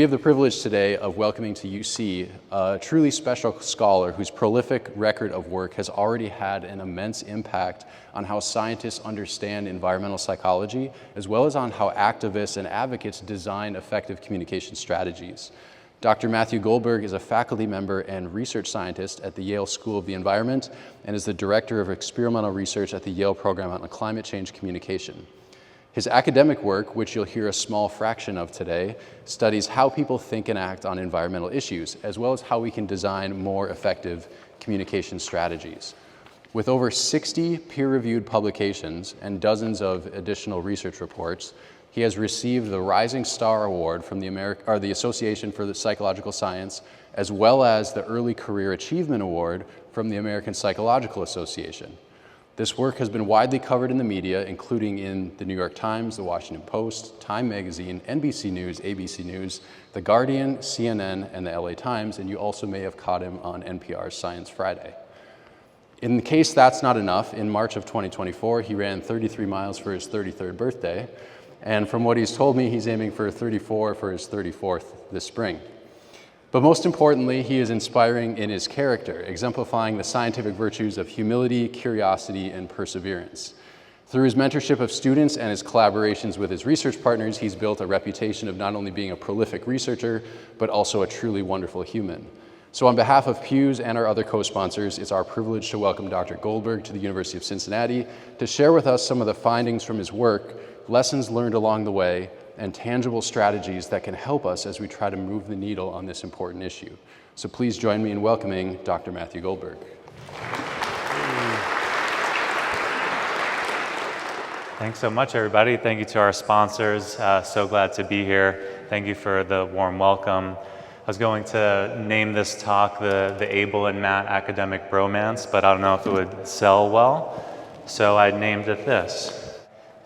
We have the privilege today of welcoming to UC a truly special scholar whose prolific record of work has already had an immense impact on how scientists understand environmental psychology, as well as on how activists and advocates design effective communication strategies. Dr. Matthew Goldberg is a faculty member and research scientist at the Yale School of the Environment and is the director of experimental research at the Yale Program on climate change communication. His academic work, which you'll hear a small fraction of today, studies how people think and act on environmental issues, as well as how we can design more effective communication strategies. With over 60 peer-reviewed publications and dozens of additional research reports, he has received the Rising Star Award from the Association for the Psychological Science, as well as the Early Career Achievement Award from the American Psychological Association. This work has been widely covered in the media, including in the New York Times, the Washington Post, Time Magazine, NBC News, ABC News, The Guardian, CNN, and the LA Times, and you also may have caught him on NPR's Science Friday. In case that's not enough, in March of 2024, he ran 33 miles for his 33rd birthday, and from what he's told me, he's aiming for 34 for his 34th this spring. But most importantly, he is inspiring in his character, exemplifying the scientific virtues of humility, curiosity, and perseverance. Through his mentorship of students and his collaborations with his research partners, he's built a reputation of not only being a prolific researcher, but also a truly wonderful human. So on behalf of Pew's and our other co-sponsors, it's our privilege to welcome Dr. Goldberg to the University of Cincinnati to share with us some of the findings from his work, lessons learned along the way, and tangible strategies that can help us as we try to move the needle on this important issue. So please join me in welcoming Dr. Matthew Goldberg. Thanks so much, everybody. Thank you to our sponsors. So glad to be here. Thank you for the warm welcome. I was going to name this talk the Abel and Matt Academic Bromance, but I don't know if it would sell well, so I named it this.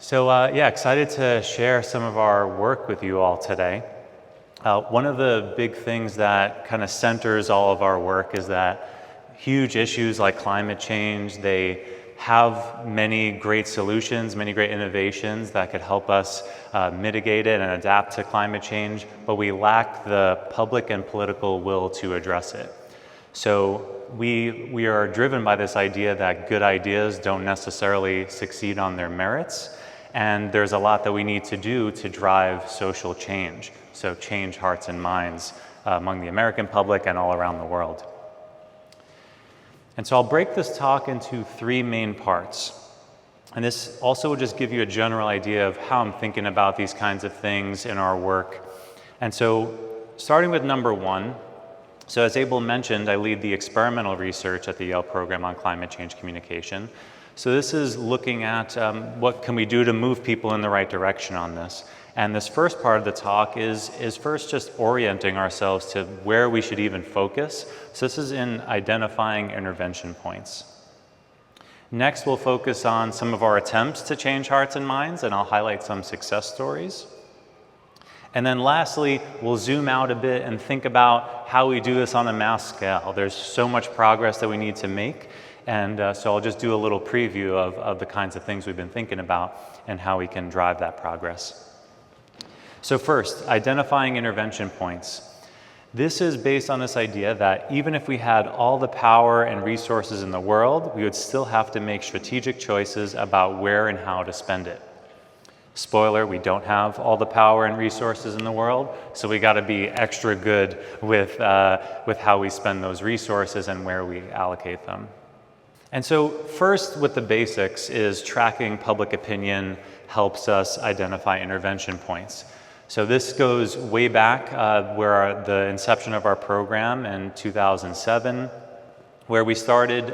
So yeah, excited to share some of our work with you all today. One of the big things that kind of centers all of our work is that huge issues like climate change, they have many great solutions, many great innovations that could help us mitigate it and adapt to climate change, but we lack the public and political will to address it. So we are driven by this idea that good ideas don't necessarily succeed on their merits, and there's a lot that we need to do to drive social change, so change hearts and minds among the American public and all around the world. And so I'll break this talk into three main parts. And this also will just give you a general idea of how I'm thinking about these kinds of things in our work. And so starting with number one, so as Abel mentioned, I lead the experimental research at the Yale Program on climate change communication. So this is looking at what can we do to move people in the right direction on this. And this first part of the talk is first just orienting ourselves to where we should even focus. So this is in identifying intervention points. Next, we'll focus on some of our attempts to change hearts and minds, and I'll highlight some success stories. And then lastly, we'll zoom out a bit and think about how we do this on a mass scale. There's so much progress that we need to make. And so I'll just do a little preview of the kinds of things we've been thinking about and how we can drive that progress. So first, identifying intervention points. This is based on this idea that even if we had all the power and resources in the world, we would still have to make strategic choices about where and how to spend it. Spoiler, we don't have all the power and resources in the world, so we got to be extra good with how we spend those resources and where we allocate them. And so first with the basics is tracking public opinion helps us identify intervention points. So this goes way back where the inception of our program in 2007, where we started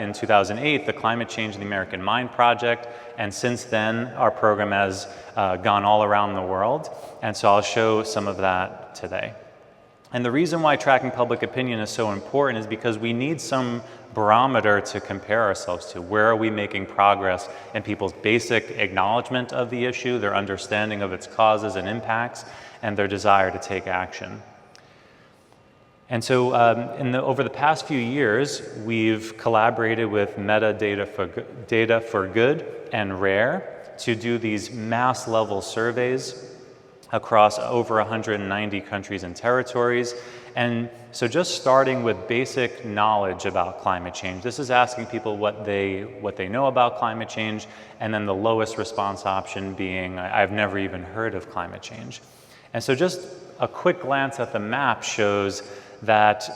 in 2008 the Climate Change in the American Mind project, and since then our program has gone all around the world, and so I'll show some of that today. And the reason why tracking public opinion is so important is because we need some barometer to compare ourselves to. Where are we making progress in people's basic acknowledgement of the issue, their understanding of its causes and impacts, and their desire to take action? And so over the past few years, we've collaborated with Data for Good and RARE to do these mass level surveys across over 190 countries and territories. And so just starting with basic knowledge about climate change, this is asking people what they know about climate change, and then the lowest response option being, I've never even heard of climate change. And so just a quick glance at the map shows that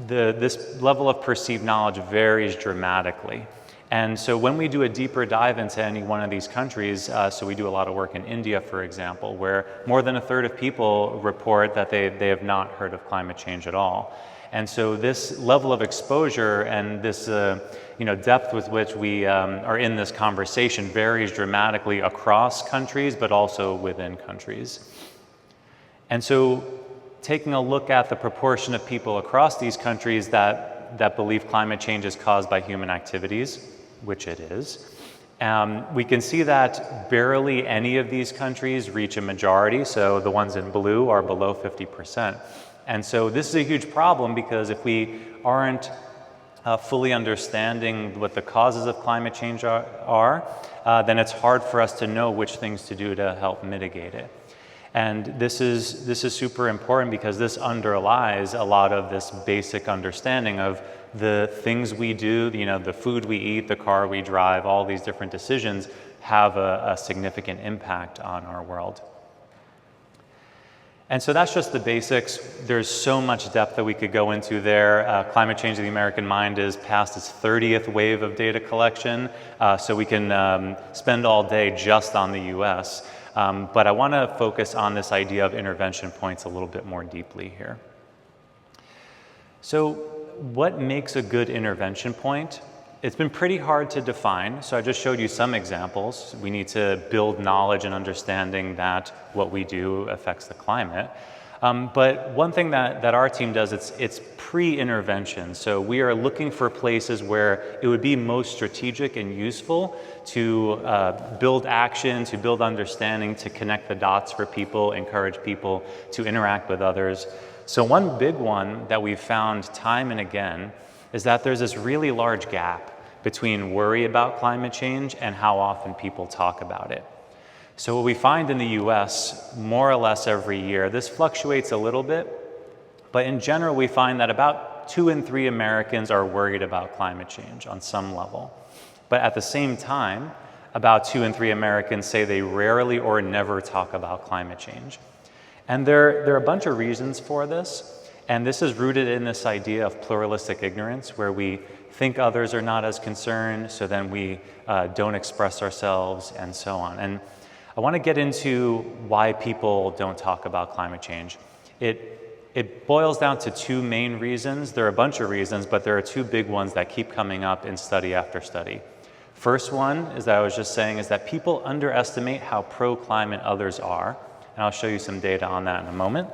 this level of perceived knowledge varies dramatically. And so when we do a deeper dive into any one of these countries, so we do a lot of work in India, for example, where more than a third of people report that they have not heard of climate change at all. And so this level of exposure and this depth with which we are in this conversation varies dramatically across countries, but also within countries. And so taking a look at the proportion of people across these countries that believe climate change is caused by human activities, which it is, we can see that barely any of these countries reach a majority, so the ones in blue are below 50%. And so this is a huge problem, because if we aren't fully understanding what the causes of climate change are, then it's hard for us to know which things to do to help mitigate it. And this is super important, because this underlies a lot of this basic understanding of the things we do, the food we eat, the car we drive, all these different decisions have a significant impact on our world. And so that's just the basics. There's so much depth that we could go into there. Climate Change of the American Mind is past its 30th wave of data collection, so we can spend all day just on the US. But I want to focus on this idea of intervention points a little bit more deeply here. So what makes a good intervention point? It's been pretty hard to define, so I just showed you some examples. We need to build knowledge and understanding that what we do affects the climate. But one thing that our team does, it's pre-intervention. So we are looking for places where it would be most strategic and useful to build action, to build understanding, to connect the dots for people, encourage people to interact with others. So one big one that we've found time and again is that there's this really large gap between worry about climate change and how often people talk about it. So what we find in the US, more or less every year, this fluctuates a little bit, but in general we find that about 2 in 3 Americans are worried about climate change on some level. But at the same time, about 2 in 3 Americans say they rarely or never talk about climate change. And there are a bunch of reasons for this, and this is rooted in this idea of pluralistic ignorance, where we think others are not as concerned, so then we don't express ourselves, and so on. And I want to get into why people don't talk about climate change. It boils down to 2 main reasons. There are a bunch of reasons, but there are 2 big ones that keep coming up in study after study. First one is that I was just saying is that people underestimate how pro-climate others are, and I'll show you some data on that in a moment.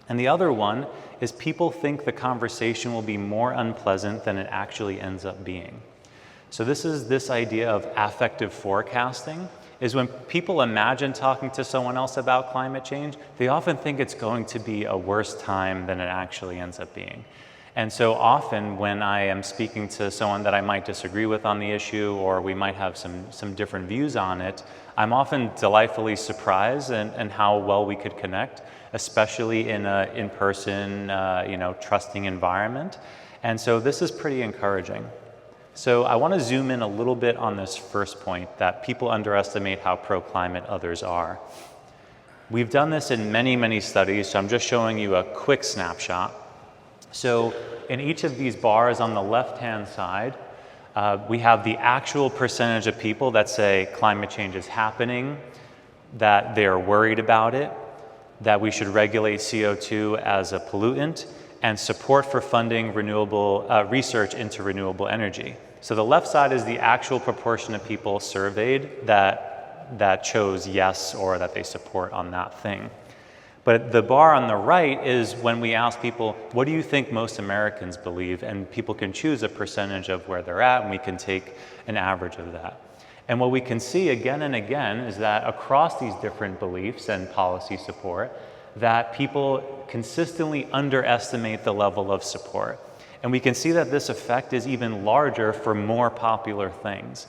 And the other one is people think the conversation will be more unpleasant than it actually ends up being. So this is this idea of affective forecasting, is when people imagine talking to someone else about climate change, they often think it's going to be a worse time than it actually ends up being. And so often when I am speaking to someone that I might disagree with on the issue, or we might have some different views on it, I'm often delightfully surprised in how well we could connect, especially in an in-person, trusting environment. And so this is pretty encouraging. So I want to zoom in a little bit on this first point, that people underestimate how pro-climate others are. We've done this in many, many studies, so I'm just showing you a quick snapshot. So in each of these bars on the left-hand side, we have the actual percentage of people that say climate change is happening, that they are worried about it, that we should regulate CO2 as a pollutant, and support for funding renewable research into renewable energy. So the left side is the actual proportion of people surveyed that chose yes or that they support on that thing. But the bar on the right is when we ask people, what do you think most Americans believe? And people can choose a percentage of where they're at, and we can take an average of that. And what we can see again and again is that across these different beliefs and policy support, that people consistently underestimate the level of support. And we can see that this effect is even larger for more popular things.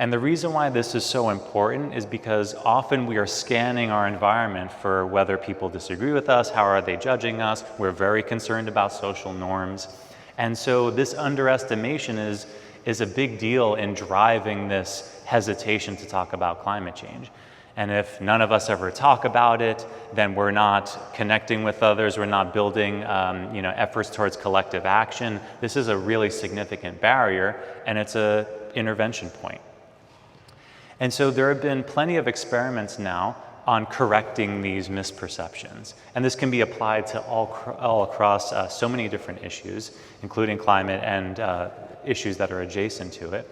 And the reason why this is so important is because often we are scanning our environment for whether people disagree with us, how are they judging us. We're very concerned about social norms. And so this underestimation is a big deal in driving this hesitation to talk about climate change. And if none of us ever talk about it, then we're not connecting with others, we're not building efforts towards collective action. This is a really significant barrier, and it's an intervention point. And so there have been plenty of experiments now on correcting these misperceptions. And this can be applied to all across so many different issues, including climate and issues that are adjacent to it.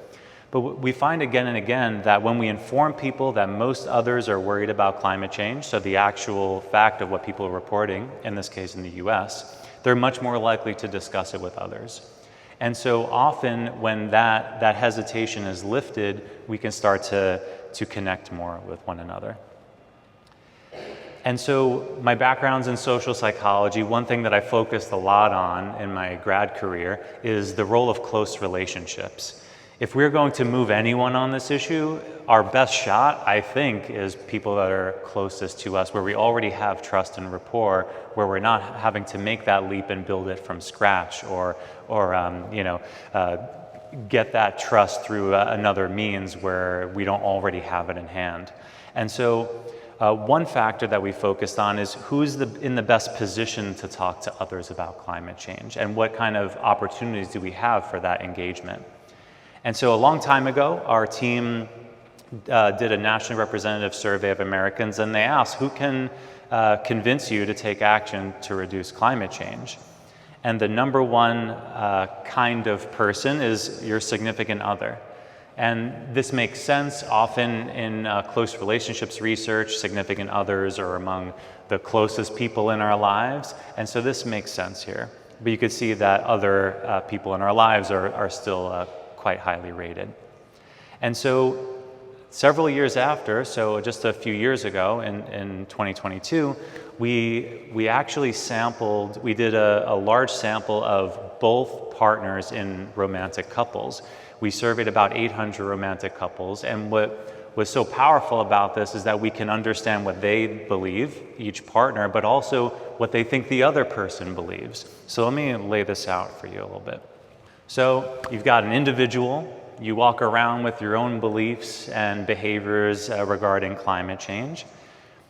But we find again and again that when we inform people that most others are worried about climate change, so the actual fact of what people are reporting, in this case in the US, they're much more likely to discuss it with others. And so often when that hesitation is lifted, we can start to connect more with one another. And so my background's in social psychology. One thing that I focused a lot on in my grad career is the role of close relationships. If we're going to move anyone on this issue, our best shot, I think, is people that are closest to us, where we already have trust and rapport, where we're not having to make that leap and build it from scratch, or get that trust through another means where we don't already have it in hand. And so one factor that we focused on is who's in the best position to talk to others about climate change, and what kind of opportunities do we have for that engagement. And so a long time ago, our team did a nationally representative survey of Americans, and they asked, who can convince you to take action to reduce climate change? And the number one kind of person is your significant other. And this makes sense. Often in close relationships research, significant others are among the closest people in our lives. And so this makes sense here. But you could see that other people in our lives are still quite highly rated. And so several years after, so just a few years ago in 2022, we actually we did a large sample of both partners in romantic couples. We surveyed about 800 romantic couples, and what was so powerful about this is that we can understand what they believe, each partner, but also what they think the other person believes. So let me lay this out for you a little bit. So you've got an individual, you walk around with your own beliefs and behaviors regarding climate change.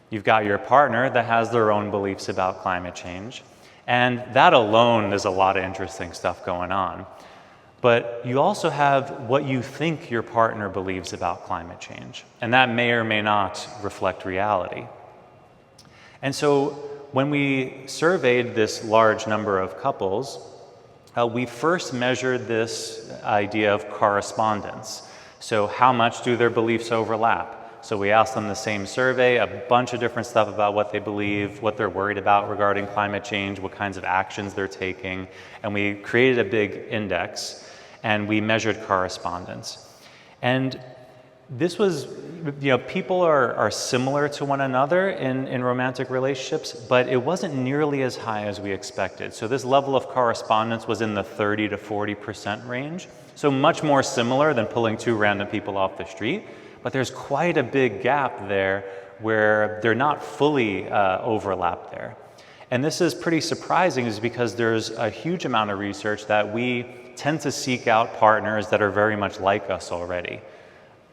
You've got your partner that has their own beliefs about climate change. And that alone, there's a lot of interesting stuff going on. But you also have what you think your partner believes about climate change. And that may or may not reflect reality. And so when we surveyed this large number of couples, we first measured this idea of correspondence. So how much do their beliefs overlap? So we asked them the same survey, a bunch of different stuff about what they believe, what they're worried about regarding climate change, what kinds of actions they're taking, and we created a big index, and we measured correspondence. And this was, people are similar to one another in romantic relationships, but it wasn't nearly as high as we expected. So this level of correspondence was in the 30 to 40% range. So much more similar than pulling two random people off the street, but there's quite a big gap there where they're not fully overlapped there. And this is pretty surprising, is because there's a huge amount of research that we tend to seek out partners that are very much like us already.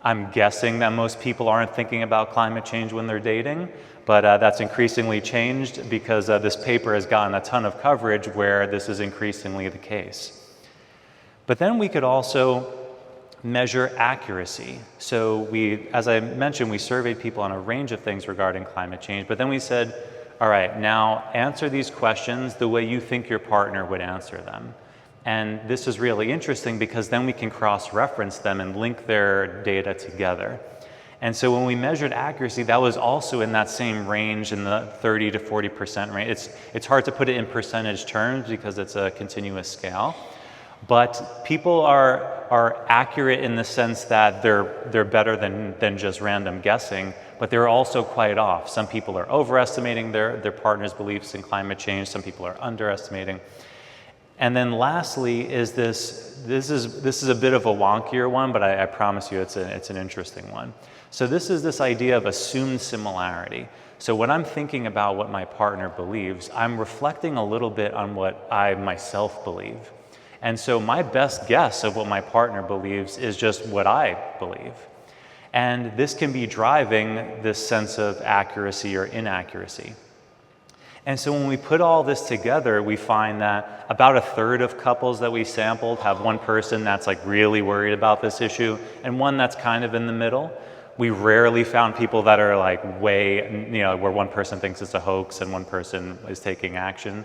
I'm guessing that most people aren't thinking about climate change when they're dating, but that's increasingly changed because this paper has gotten a ton of coverage where this is increasingly the case. But then we could also measure accuracy. So as I mentioned, we surveyed people on a range of things regarding climate change, but then we said, all right, now answer these questions the way you think your partner would answer them. And this is really interesting because then we can cross-reference them and link their data together. And so when we measured accuracy, that was also in that same range, in the 30 to 40% range. It's hard to put it in percentage terms because it's a continuous scale. But people are accurate in the sense that they're better than just random guessing, but they're also quite off. Some people are overestimating their partner's beliefs in climate change, some people are underestimating. And then lastly is this is a bit of a wonkier one, but I promise you it's an interesting one. So this is this idea of assumed similarity. So when I'm thinking about what my partner believes, I'm reflecting a little bit on what I myself believe. And so my best guess of what my partner believes is just what I believe. And this can be driving this sense of accuracy or inaccuracy. And so when we put all this together, we find that about a third of couples that we sampled have one person that's like really worried about this issue and one that's kind of in the middle. We rarely found people that are like way, where one person thinks it's a hoax and one person is taking action.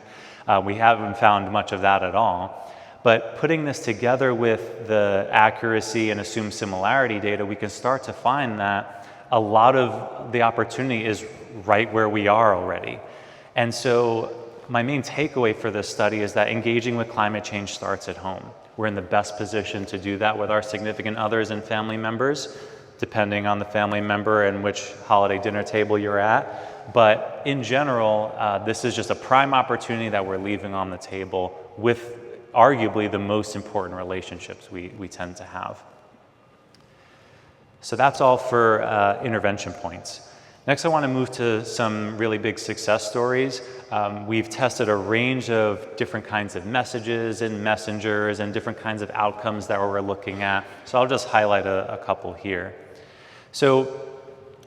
We haven't found much of that at all. But putting this together with the accuracy and assumed similarity data, we can start to find that a lot of the opportunity is right where we are already. And so my main takeaway for this study is that engaging with climate change starts at home. We're in the best position to do that with our significant others and family members, depending on the family member and which holiday dinner table you're at. But in general, this is just a prime opportunity that we're leaving on the table with arguably the most important relationships we tend to have. So that's all for intervention points. Next, I want to move to some really big success stories. We've tested a range of different kinds of messages and messengers and different kinds of outcomes that we're looking at. So I'll just highlight a couple here. So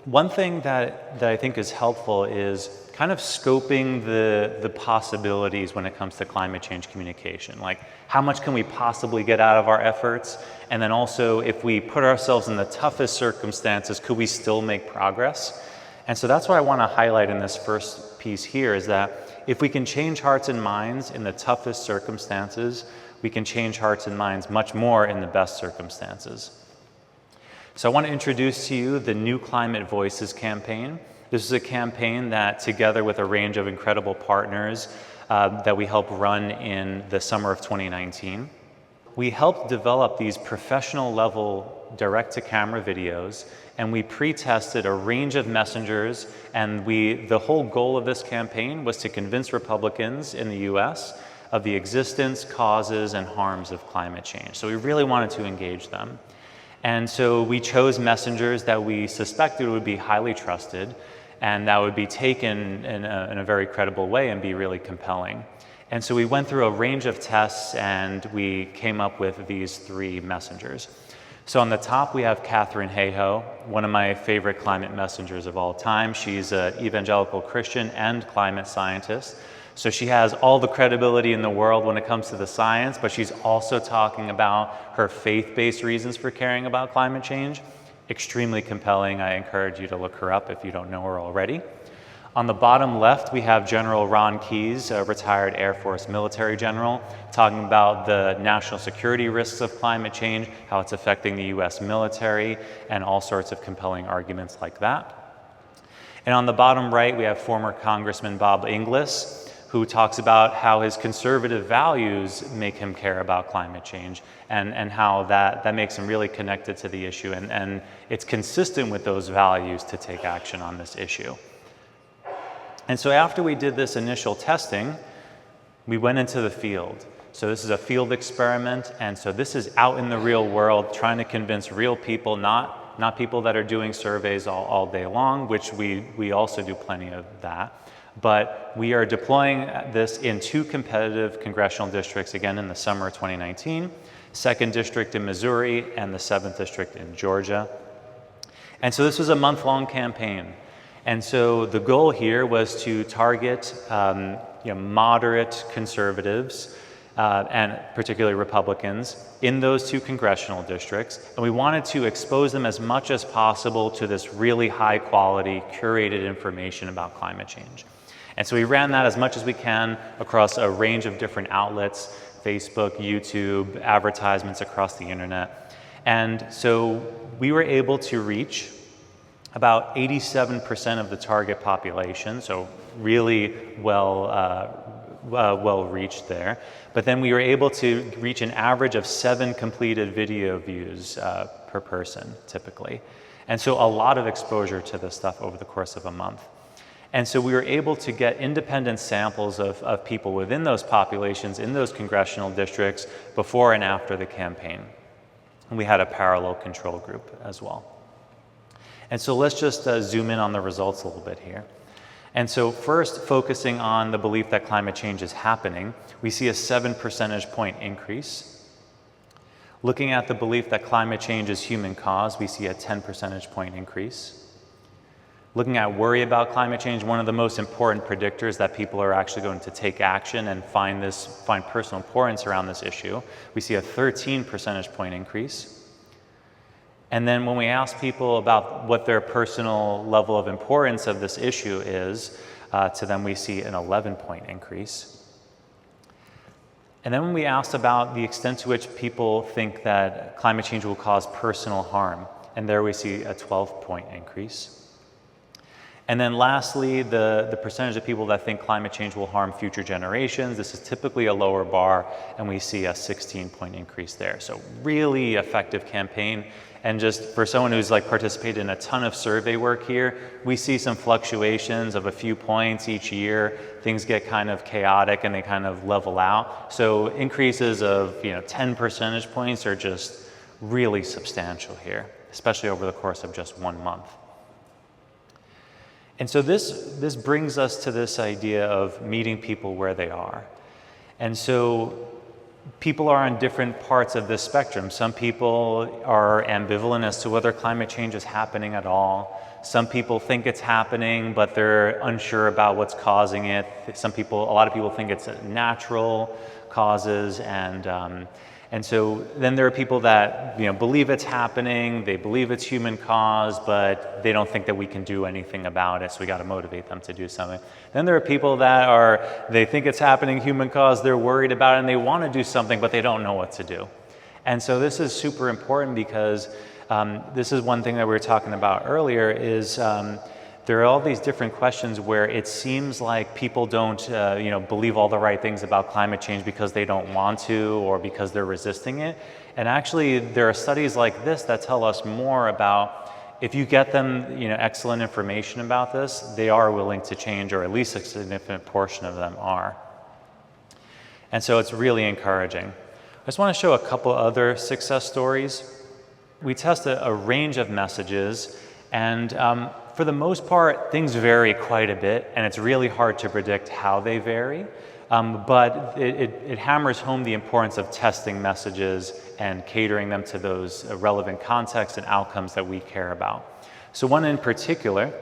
one thing that I think is helpful is kind of scoping the possibilities when it comes to climate change communication. Like, how much can we possibly get out of our efforts? And then also, if we put ourselves in the toughest circumstances, could we still make progress? And so that's what I want to highlight in this first piece here, is that if we can change hearts and minds in the toughest circumstances, we can change hearts and minds much more in the best circumstances. So I want to introduce to you the New Climate Voices campaign. This is a campaign that, together with a range of incredible partners that we helped run in the summer of 2019, we helped develop these professional level direct-to-camera videos, and we pre-tested a range of messengers, and the whole goal of this campaign was to convince Republicans in the US of the existence, causes, and harms of climate change. So we really wanted to engage them. And so we chose messengers that we suspected would be highly trusted and that would be taken in a very credible way and be really compelling. And so we went through a range of tests and we came up with these three messengers. So on the top we have Katharine Hayhoe, one of my favorite climate messengers of all time. She's an evangelical Christian and climate scientist. So she has all the credibility in the world when it comes to the science, but she's also talking about her faith-based reasons for caring about climate change. Extremely compelling. I encourage you to look her up if you don't know her already. On the bottom left, we have General Ron Keyes, a retired Air Force military general, talking about the national security risks of climate change, how it's affecting the US military, and all sorts of compelling arguments like that. And on the bottom right, we have former Congressman Bob Inglis, who talks about how his conservative values make him care about climate change and how that makes him really connected to the issue. And it's consistent with those values to take action on this issue. And so after we did this initial testing, we went into the field. So this is a field experiment, and so this is out in the real world, trying to convince real people, not people that are doing surveys all day long, which we also do plenty of that. But we are deploying this in 2 competitive congressional districts, again in the summer of 2019, 2nd District in Missouri and the 7th District in Georgia. And so this was a month-long campaign. And so the goal here was to target moderate conservatives and particularly Republicans in those 2 congressional districts. And we wanted to expose them as much as possible to this really high quality, curated information about climate change. And so we ran that as much as we can across a range of different outlets, Facebook, YouTube, advertisements across the internet. And so we were able to reach about 87% of the target population, so really well reached there. But then we were able to reach an average of 7 completed video views per person, typically. And so a lot of exposure to this stuff over the course of a month. And so we were able to get independent samples of people within those populations, in those congressional districts, before and after the campaign. And we had a parallel control group as well. And so let's just zoom in on the results a little bit here. And so first, focusing on the belief that climate change is happening, we see a 7 percentage point increase. Looking at the belief that climate change is human caused, we see a 10 percentage point increase. Looking at worry about climate change, one of the most important predictors that people are actually going to take action and find personal importance around this issue, we see a 13 percentage point increase. And then when we ask people about what their personal level of importance of this issue is, to them we see an 11-point increase. And then when we asked about the extent to which people think that climate change will cause personal harm, and there we see a 12-point increase. And then lastly, the percentage of people that think climate change will harm future generations. This is typically a lower bar, and we see a 16-point increase there. So really effective campaign. And just for someone who's participated in a ton of survey work here, we see some fluctuations of a few points each year. Things get kind of chaotic and they kind of level out. So increases of 10 percentage points are just really substantial here, especially over the course of just 1 month. And so this brings us to this idea of meeting people where they are. And so people are on different parts of this spectrum. Some people are ambivalent as to whether climate change is happening at all. Some people think it's happening, but they're unsure about what's causing it. A lot of people think it's natural causes, and so then there are people that believe it's happening, they believe it's human caused, but they don't think that we can do anything about it, so we got to motivate them to do something. Then there are people that they think it's happening, human caused, they're worried about it, and they want to do something, but they don't know what to do. And so this is super important because this is one thing that we were talking about earlier is there are all these different questions where it seems like people don't believe all the right things about climate change because they don't want to or because they're resisting it. And actually there are studies like this that tell us more about if you get them excellent information about this, they are willing to change, or at least a significant portion of them are. And so it's really encouraging. I just want to show a couple other success stories. We test a range of messages, and for the most part, things vary quite a bit, and it's really hard to predict how they vary. But it hammers home the importance of testing messages and catering them to those relevant contexts and outcomes that we care about. So one in particular,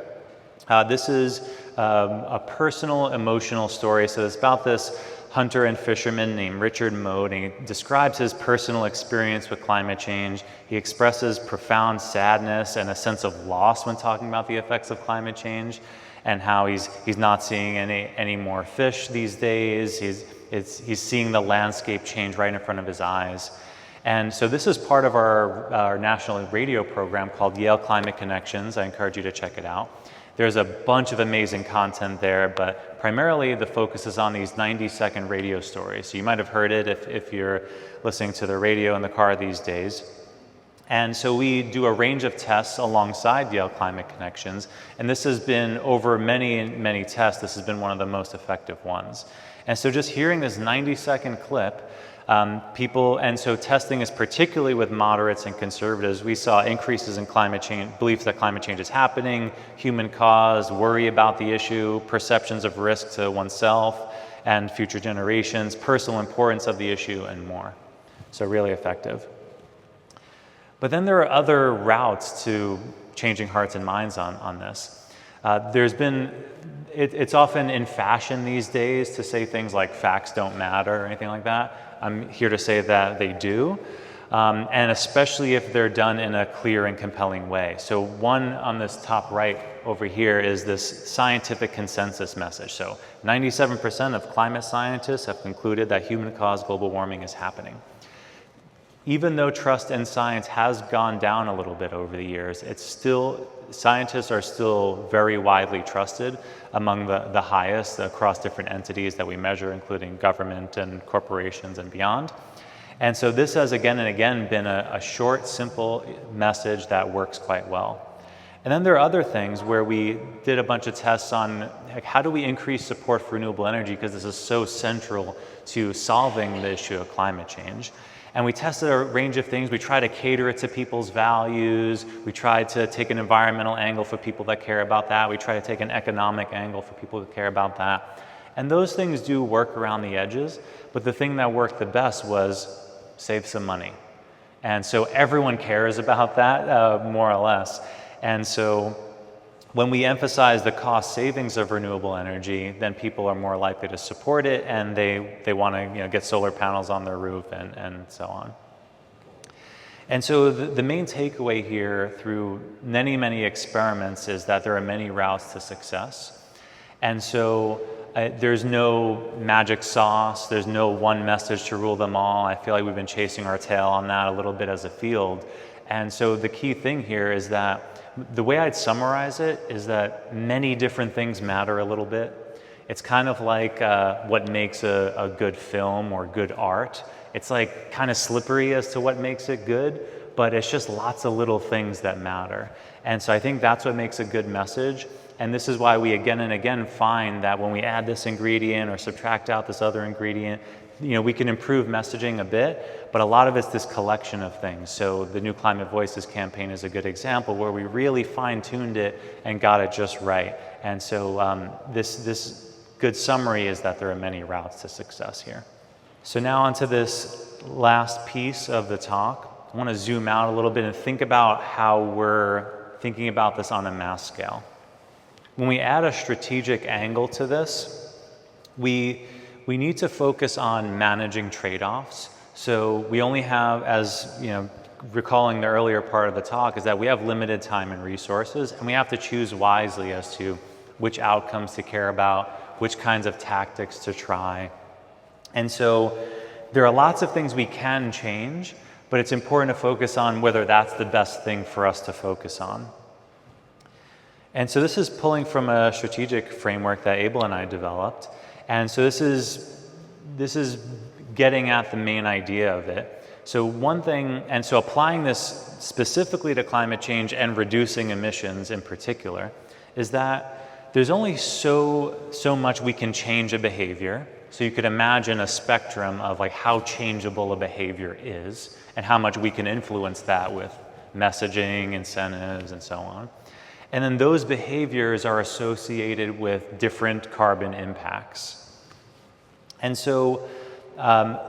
this is a personal, emotional story. So it's about this hunter and fisherman named Richard Mode, and he describes his personal experience with climate change. He expresses profound sadness and a sense of loss when talking about the effects of climate change, and how he's not seeing any more fish these days. He's seeing the landscape change right in front of his eyes. And so this is part of our national radio program called Yale Climate Connections. I encourage you to check it out. There's a bunch of amazing content there, but primarily the focus is on these 90-second radio stories. So you might have heard it if you're listening to the radio in the car these days. And so we do a range of tests alongside Yale Climate Connections, and this has been, over many, many tests, this has been one of the most effective ones. And so just hearing this 90-second clip, and so testing is particularly with moderates and conservatives. We saw increases in climate change, beliefs that climate change is happening, human cause, worry about the issue, perceptions of risk to oneself and future generations, personal importance of the issue, and more. So really effective. But then there are other routes to changing hearts and minds on this. It's often in fashion these days to say things like facts don't matter or anything like that. I'm here to say that they do, and especially if they're done in a clear and compelling way. So one on this top right over here is this scientific consensus message. So 97% of climate scientists have concluded that human-caused global warming is happening. Even though trust in science has gone down a little bit over the years, scientists are still very widely trusted, among the highest across different entities that we measure, including government and corporations and beyond. And so this has again and again been a short, simple message that works quite well. And then there are other things where we did a bunch of tests on like, how do we increase support for renewable energy, because this is so central to solving the issue of climate change. And we tested a range of things. We tried to cater it to people's values. We tried to take an environmental angle for people that care about that. We tried to take an economic angle for people who care about that. And those things do work around the edges, but the thing that worked the best was save some money. And so everyone cares about that, more or less. And so when we emphasize the cost savings of renewable energy, then people are more likely to support it, and they want to get solar panels on their roof and so on. And so the main takeaway here through many, many experiments is that there are many routes to success. And so there's no magic sauce, there's no one message to rule them all. I feel like we've been chasing our tail on that a little bit as a field. And so the key thing here is that the way I'd summarize it is that many different things matter a little bit. It's kind of like what makes a good film or good art. It's like kind of slippery as to what makes it good, but it's just lots of little things that matter. And so I think that's what makes a good message. And this is why we again and again find that when we add this ingredient or subtract out this other ingredient, we can improve messaging a bit, but a lot of it's this collection of things. So the New Climate Voices campaign is a good example where we really fine-tuned it and got it just right. And so this good summary is that there are many routes to success here. So now onto this last piece of the talk. I want to zoom out a little bit and think about how we're thinking about this on a mass scale. When we add a strategic angle to this, we need to focus on managing trade-offs. So we only have, as recalling the earlier part of the talk, is that we have limited time and resources, and we have to choose wisely as to which outcomes to care about, which kinds of tactics to try. And so there are lots of things we can change, but it's important to focus on whether that's the best thing for us to focus on. And so this is pulling from a strategic framework that Abel and I developed. And so this is getting at the main idea of it. So one thing, and so applying this specifically to climate change and reducing emissions in particular, is that there's only so much we can change a behavior. So you could imagine a spectrum of like how changeable a behavior is and how much we can influence that with messaging, incentives, and so on. And then those behaviors are associated with different carbon impacts. And so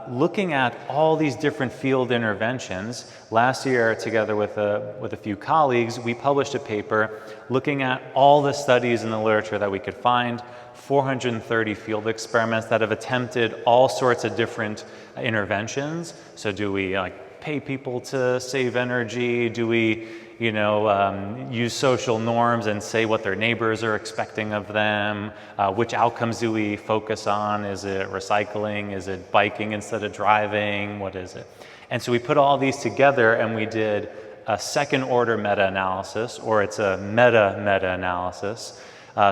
looking at all these different field interventions, last year together with a few colleagues, we published a paper looking at all the studies in the literature that we could find, 430 field experiments that have attempted all sorts of different interventions. So do we pay people to save energy? Do we use social norms and say what their neighbors are expecting of them? Which outcomes do we focus on? Is it recycling? Is it biking instead of driving? What is it? And so we put all these together and we did a second order meta-analysis, or it's a meta-analysis.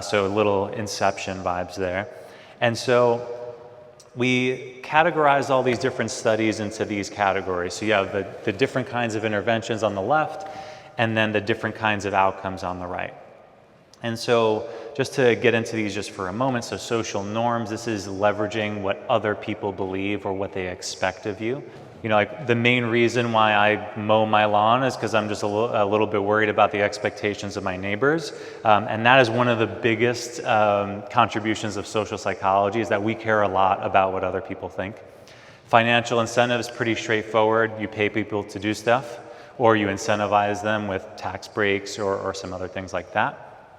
So a little Inception vibes there. And so we categorized all these different studies into these categories. So you have the different kinds of interventions on the left, and then the different kinds of outcomes on the right. And so just to get into these just for a moment, so social norms, this is leveraging what other people believe or what they expect of you. The main reason why I mow my lawn is because I'm just a little bit worried about the expectations of my neighbors. And that is one of the biggest contributions of social psychology, is that we care a lot about what other people think. Financial incentive is pretty straightforward. You pay people to do stuff, or you incentivize them with tax breaks or some other things like that.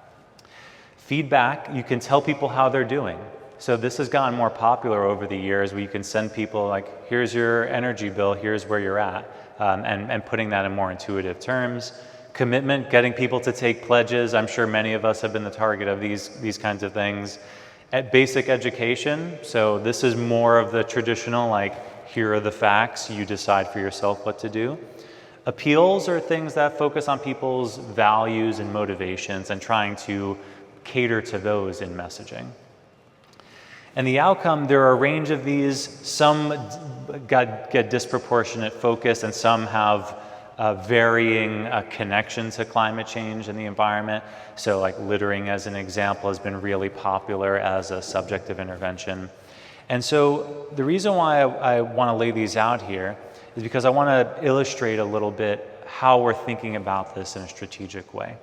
Feedback, you can tell people how they're doing. So this has gotten more popular over the years, where you can send people here's your energy bill, here's where you're at, and putting that in more intuitive terms. Commitment, getting people to take pledges. I'm sure many of us have been the target of these kinds of things. At basic education, so this is more of the traditional, here are the facts, you decide for yourself what to do. Appeals are things that focus on people's values and motivations and trying to cater to those in messaging. And the outcome, there are a range of these. Some get disproportionate focus, and some have varying connection to climate change in the environment. So like littering as an example has been really popular as a subject of intervention. And so the reason why I want to lay these out here is because I want to illustrate a little bit how we're thinking about this in a strategic way.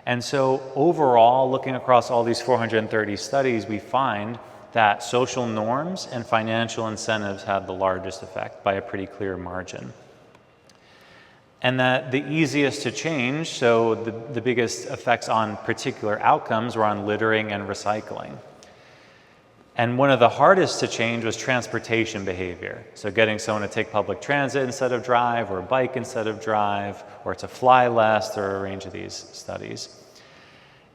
And so overall, looking across all these 430 studies, we find that social norms and financial incentives have the largest effect by a pretty clear margin. And that the easiest to change, so the biggest effects on particular outcomes were on littering and recycling. And one of the hardest to change was transportation behavior. So getting someone to take public transit instead of drive, or bike instead of drive, or to fly less, or a range of these studies.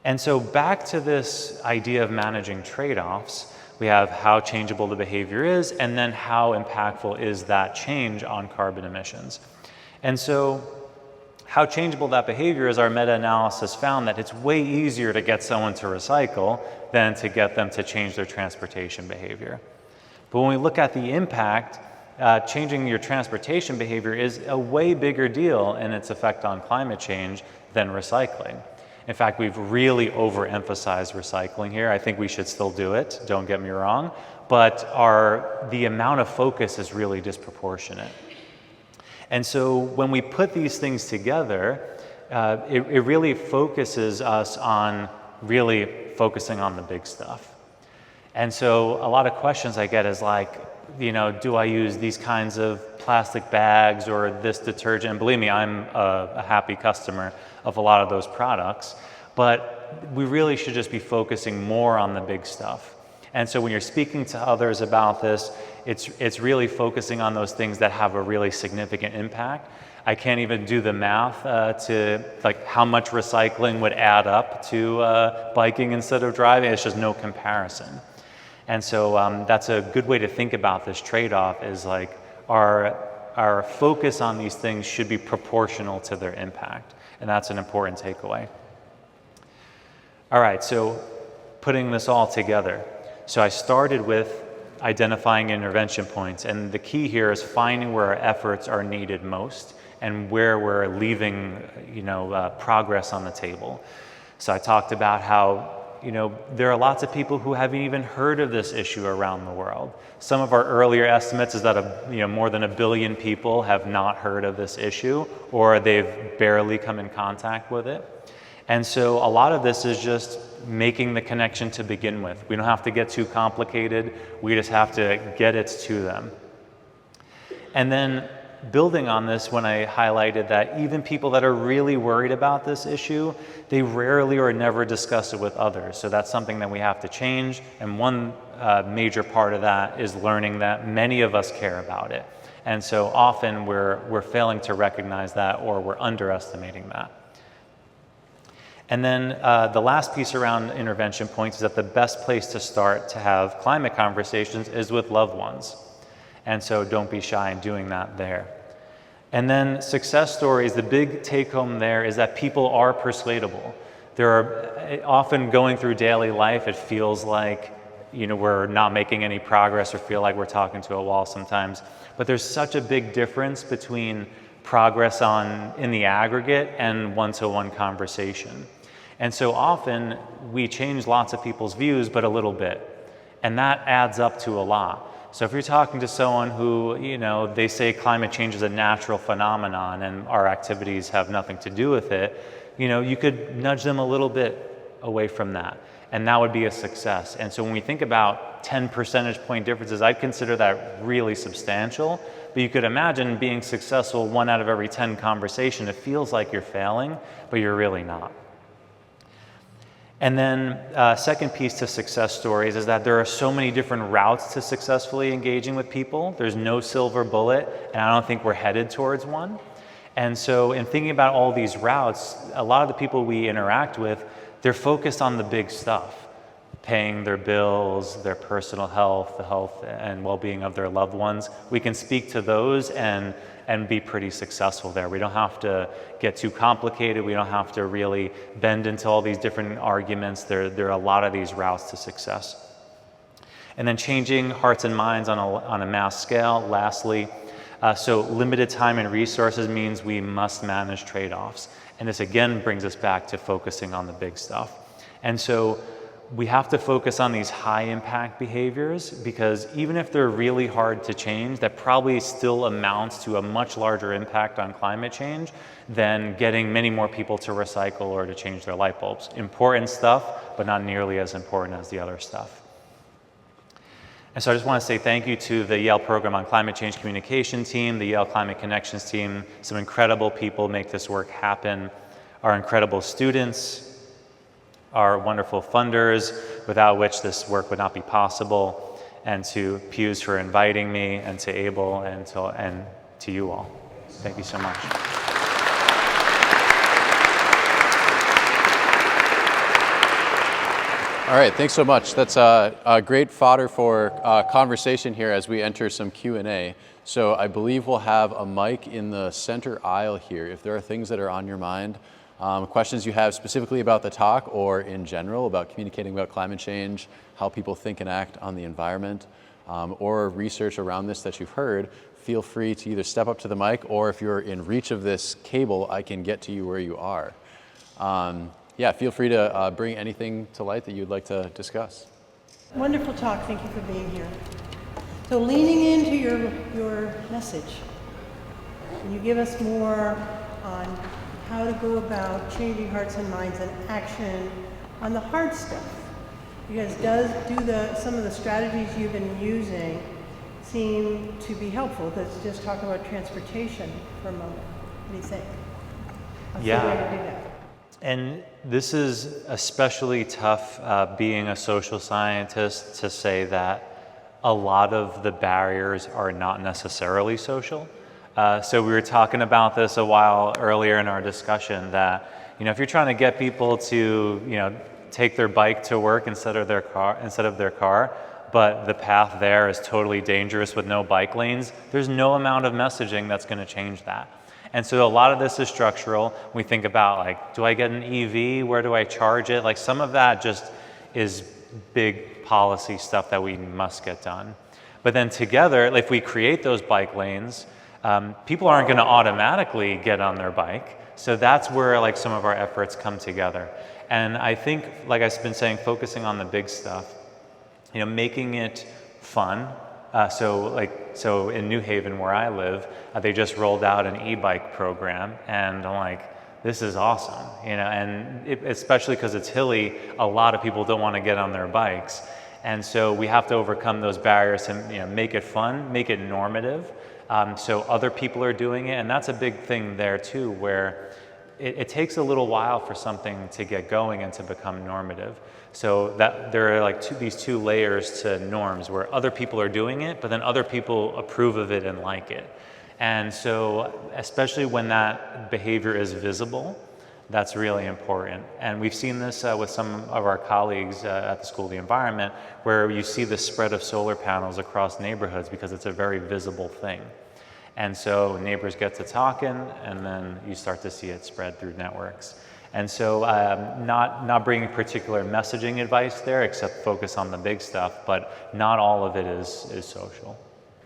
And so back to this idea of managing trade-offs, we have how changeable the behavior is, and then how impactful is that change on carbon emissions. And so how changeable that behavior is, our meta-analysis found that it's way easier to get someone to recycle than to get them to change their transportation behavior. But when we look at the impact, changing your transportation behavior is a way bigger deal in its effect on climate change than recycling. In fact, we've really overemphasized recycling here. I think we should still do it, don't get me wrong, but the amount of focus is really disproportionate. And so when we put these things together, it really focuses us on really focusing on the big stuff. And so a lot of questions I get is like, do I use these kinds of plastic bags or this detergent? And believe me, I'm a happy customer of a lot of those products, but we really should just be focusing more on the big stuff. And so when you're speaking to others about this, it's really focusing on those things that have a really significant impact. I can't even do the math to like how much recycling would add up to biking instead of driving. It's just no comparison. And so that's a good way to think about this trade-off, is like our focus on these things should be proportional to their impact. And that's an important takeaway. All right, so putting this all together. So I started with identifying intervention points, and the key here is finding where our efforts are needed most and where we're leaving progress on the table. So I talked about how there are lots of people who haven't even heard of this issue around the world. Some of our earlier estimates is that more than 1 billion people have not heard of this issue, or they've barely come in contact with it. And so a lot of this is just making the connection to begin with. We don't have to get too complicated. We just have to get it to them. And then building on this, when I highlighted that even people that are really worried about this issue, they rarely or never discuss it with others. So that's something that we have to change. And one major part of that is learning that many of us care about it. And so often we're failing to recognize that, or we're underestimating that. And then the last piece around intervention points is that the best place to start to have climate conversations is with loved ones. And so don't be shy in doing that there. And then success stories, the big take home there is that people are persuadable. There are often going through daily life, it feels like we're not making any progress or feel like we're talking to a wall sometimes. But there's such a big difference between progress in the aggregate and one-to-one conversation. And so often we change lots of people's views, but a little bit. And that adds up to a lot. So if you're talking to someone who, they say climate change is a natural phenomenon and our activities have nothing to do with it, you could nudge them a little bit away from that. And that would be a success. And so when we think about 10 percentage point differences, I'd consider that really substantial. But you could imagine being successful 1 out of every 10 conversation. It feels like you're failing, but you're really not. And then second piece to success stories is that there are so many different routes to successfully engaging with people. There's no silver bullet, and I don't think we're headed towards one. And so in thinking about all these routes, a lot of the people we interact with, they're focused on the big stuff, paying their bills, their personal health, the health and well-being of their loved ones. We can speak to those and be pretty successful there. We don't have to get too complicated. We don't have to really bend into all these different arguments. There are a lot of these routes to success. And then changing hearts and minds on a mass scale. Lastly, So limited time and resources means we must manage trade-offs. And this again brings us back to focusing on the big stuff. And so we have to focus on these high impact behaviors, because even if they're really hard to change, that probably still amounts to a much larger impact on climate change than getting many more people to recycle or to change their light bulbs. Important stuff, but not nearly as important as the other stuff. And so I just want to say thank you to the Yale Program on Climate Change Communication team, the Yale Climate Connections team. Some incredible people make this work happen. Our incredible students, our wonderful funders, without which this work would not be possible, and to Pews for inviting me, and to Abel, and to you all. Thank you so much. All right, thanks so much. That's a great fodder for conversation here as we enter some Q&A. So I believe we'll have a mic in the center aisle here. If there are things that are on your mind, questions you have specifically about the talk or in general about communicating about climate change, how people think and act on the environment, or research around this that you've heard, feel free to either step up to the mic, or if you're in reach of this cable, I can get to you where you are. Yeah, feel free to bring anything to light that you'd like to discuss. Wonderful talk. Thank you for being here. So leaning into your message, can you give us more on how to go about changing hearts and minds and action on the hard stuff? Because some of the strategies you've been using seem to be helpful. Let's just talk about transportation for a moment. What do you think? What's the way to do that? And this is especially tough being a social scientist, to say that a lot of the barriers are not necessarily social. So we were talking about this a while earlier in our discussion, that if you're trying to get people to take their bike to work instead of their car, but the path there is totally dangerous with no bike lanes, there's no amount of messaging that's going to change that. And so a lot of this is structural. We think about, like, do I get an EV? Where do I charge it? Like, some of that just is big policy stuff that we must get done. But then together, if we create those bike lanes, people aren't going to automatically get on their bike. So that's where some of our efforts come together. And I think, like I've been saying, focusing on the big stuff, making it fun. So in New Haven, where I live, they just rolled out an e-bike program, and I'm like, this is awesome, and especially because it's hilly, a lot of people don't want to get on their bikes. And so we have to overcome those barriers and make it fun, make it normative, so other people are doing it. And that's a big thing there too, where it takes a little while for something to get going and to become normative. So that there are these two layers to norms, where other people are doing it, but then other people approve of it and like it. And so especially when that behavior is visible, that's really important. And we've seen this with some of our colleagues at the School of the Environment, where you see the spread of solar panels across neighborhoods because it's a very visible thing. And so neighbors get to talking, and then you start to see it spread through networks. And so not bringing particular messaging advice there, except focus on the big stuff, but not all of it is social.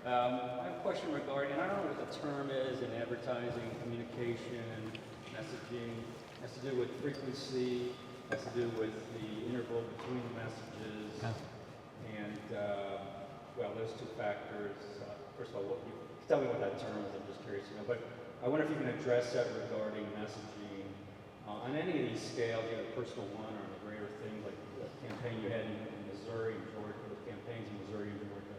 I have a question regarding, I don't know what the term is in advertising, communication, messaging. It has to do with frequency, has to do with the interval between the messages. Yeah. And, well, those two factors. First of all, tell me what that term is, I'm just curious to know. But I wonder if you can address that regarding messaging on any of these scales, a personal one or a greater thing, like the campaign you had in Missouri and Georgia, the campaigns in Missouri and Georgia.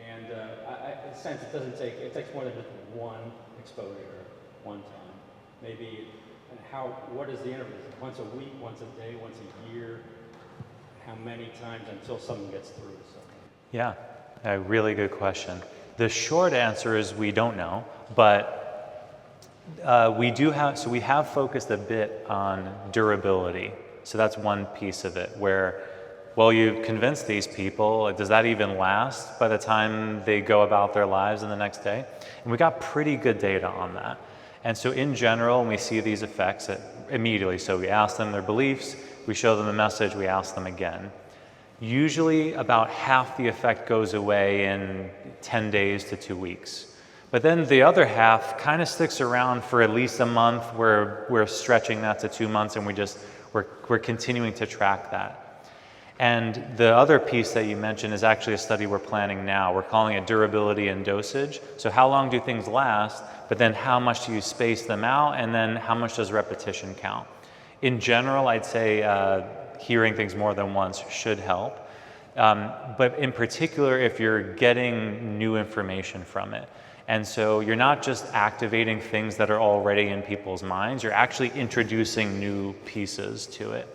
And I sense it takes more than just one exposure, one time. Maybe, and what is the interval? Is it once a week, once a day, once a year? How many times until something gets through to something? Yeah, a really good question. The short answer is we don't know, but we have focused a bit on durability. So that's one piece of it, where, well, you've convinced these people, does that even last by the time they go about their lives in the next day? And we got pretty good data on that. And so in general, when we see these effects immediately, so we ask them their beliefs, we show them the message, we ask them again. Usually about half the effect goes away in 10 days to 2 weeks. But then the other half kind of sticks around for at least a month. We're stretching that to 2 months, and we're continuing to track that. And the other piece that you mentioned is actually a study we're planning now. We're calling it durability and dosage. So how long do things last, but then how much do you space them out, and then how much does repetition count? In general, I'd say hearing things more than once should help. But in particular, if you're getting new information from it. And so you're not just activating things that are already in people's minds, you're actually introducing new pieces to it.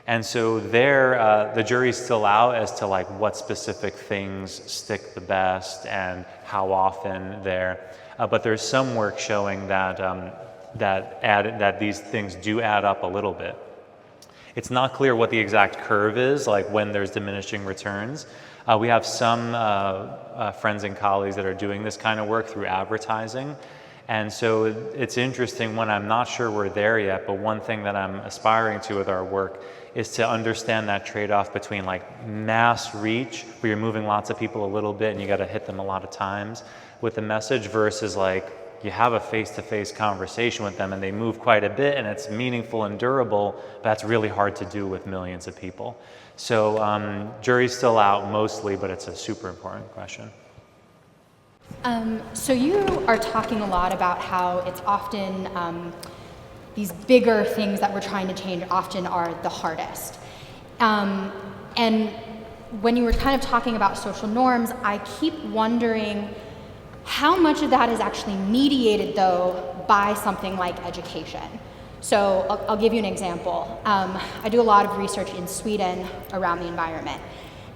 And so there, the jury's still out as to like what specific things stick the best and how often there. But there's some work showing that that these things do add up a little bit. It's not clear what the exact curve is, like when there's diminishing returns. We have some friends and colleagues that are doing this kind of work through advertising. And so it's interesting when I'm not sure we're there yet, but one thing that I'm aspiring to with our work is to understand that trade-off between like mass reach, where you're moving lots of people a little bit and you got to hit them a lot of times with the message, versus like you have a face-to-face conversation with them and they move quite a bit and it's meaningful and durable, but that's really hard to do with millions of people. So jury's still out mostly, but it's a super important question. So you are talking a lot about how it's often these bigger things that we're trying to change often are the hardest. And when you were kind of talking about social norms, I keep wondering how much of that is actually mediated, though, by something like education. So I'll give you an example. I do a lot of research in Sweden around the environment,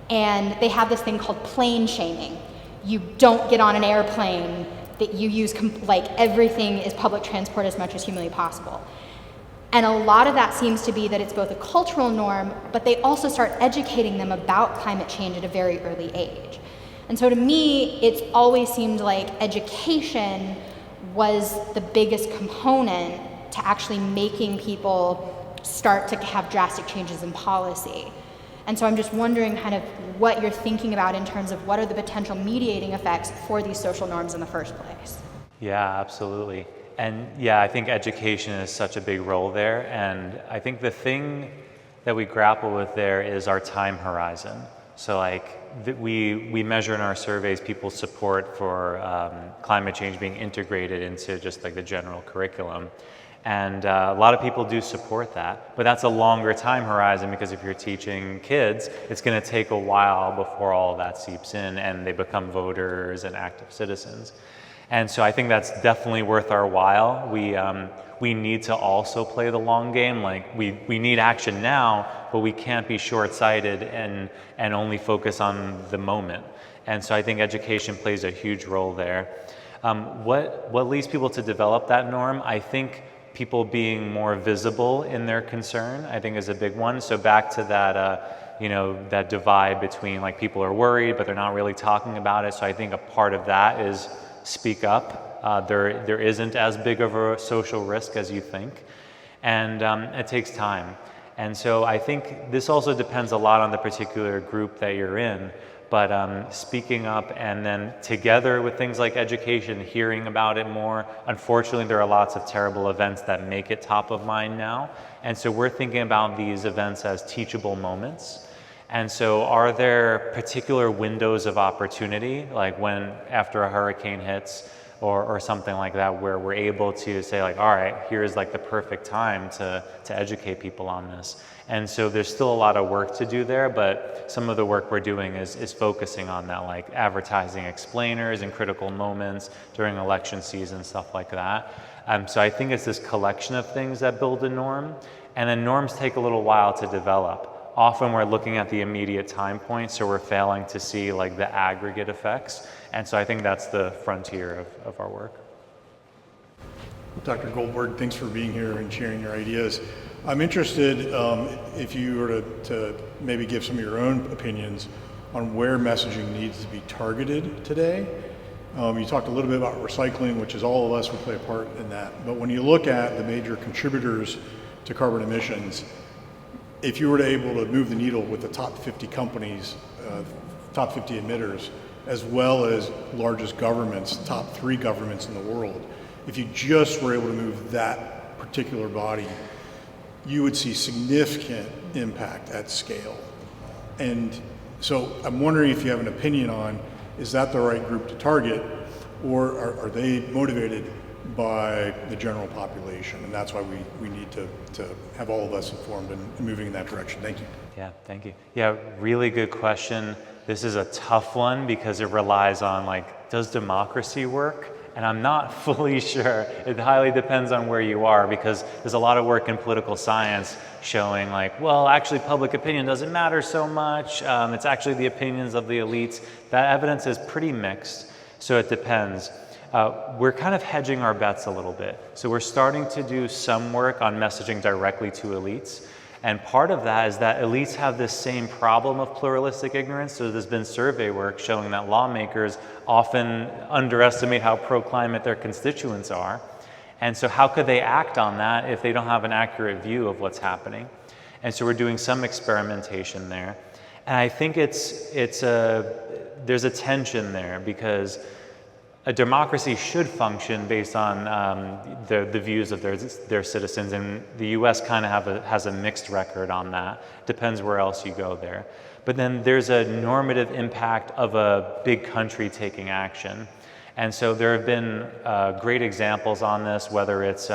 and they have this thing called plane shaming. You don't get on an airplane, that you use, like everything is public transport as much as humanly possible. And a lot of that seems to be that it's both a cultural norm, but they also start educating them about climate change at a very early age. And so to me, it's always seemed like education was the biggest component to actually making people start to have drastic changes in policy. And so I'm just wondering kind of what you're thinking about in terms of what are the potential mediating effects for these social norms in the first place. Yeah, absolutely. And yeah, I think education is such a big role there. And I think the thing that we grapple with there is our time horizon. So like we measure in our surveys people's support for climate change being integrated into just like the general curriculum. And a lot of people do support that, but that's a longer time horizon, because if you're teaching kids, it's going to take a while before all of that seeps in and they become voters and active citizens. And so I think that's definitely worth our while. We need to also play the long game. Like we need action now, but we can't be short-sighted and only focus on the moment. And so I think education plays a huge role there. What leads people to develop that norm? I think people being more visible in their concern, I think, is a big one. So back to that, that divide between like people are worried, but they're not really talking about it. So I think a part of that is speak up. There isn't as big of a social risk as you think, and it takes time. And so I think this also depends a lot on the particular group that you're in. But speaking up, and then together with things like education, hearing about it more. Unfortunately, there are lots of terrible events that make it top of mind now. And so we're thinking about these events as teachable moments. And so are there particular windows of opportunity, like when after a hurricane hits or something like that, where we're able to say like, all right, here's like the perfect time to educate people on this. And so there's still a lot of work to do there, but some of the work we're doing is focusing on that, like advertising explainers and critical moments during election season, stuff like that. So I think it's this collection of things that build a norm, and then norms take a little while to develop. Often we're looking at the immediate time point, so we're failing to see like the aggregate effects. And so I think that's the frontier of our work. Dr. Goldberg, thanks for being here and sharing your ideas. I'm interested if you were to maybe give some of your own opinions on where messaging needs to be targeted today. You talked a little bit about recycling, which is all of us would play a part in that. But when you look at the major contributors to carbon emissions, if you were able to move the needle with the top 50 companies, top 50 emitters, as well as largest governments, top 3 governments in the world, if you just were able to move that particular body, you would see significant impact at scale. And so I'm wondering if you have an opinion on, is that the right group to target, or are they motivated by the general population? And that's why we need to have all of us informed and moving in that direction. Thank you. Yeah, thank you. Yeah, really good question. This is a tough one because it relies on, like, does democracy work? And I'm not fully sure. It highly depends on where you are, because there's a lot of work in political science showing, like, well, actually public opinion doesn't matter so much. It's actually the opinions of the elites. That evidence is pretty mixed, so it depends. We're kind of hedging our bets a little bit. So we're starting to do some work on messaging directly to elites. And part of that is that elites have this same problem of pluralistic ignorance. So there's been survey work showing that lawmakers often underestimate how pro-climate their constituents are. And so how could they act on that if they don't have an accurate view of what's happening? And so we're doing some experimentation there. And I think there's a tension there, because a democracy should function based on the views of their citizens, and the US kind of has a mixed record on that. Depends where else you go there. But then there's a normative impact of a big country taking action. And so there have been great examples on this, whether it's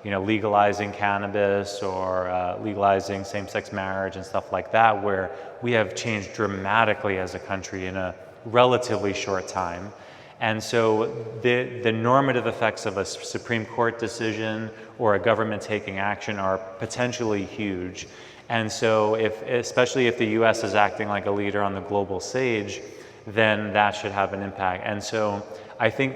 legalizing cannabis or legalizing same-sex marriage and stuff like that, where we have changed dramatically as a country in a relatively short time. And so the normative effects of a Supreme Court decision or a government taking action are potentially huge. And so especially if the US is acting like a leader on the global stage, then that should have an impact. And so I think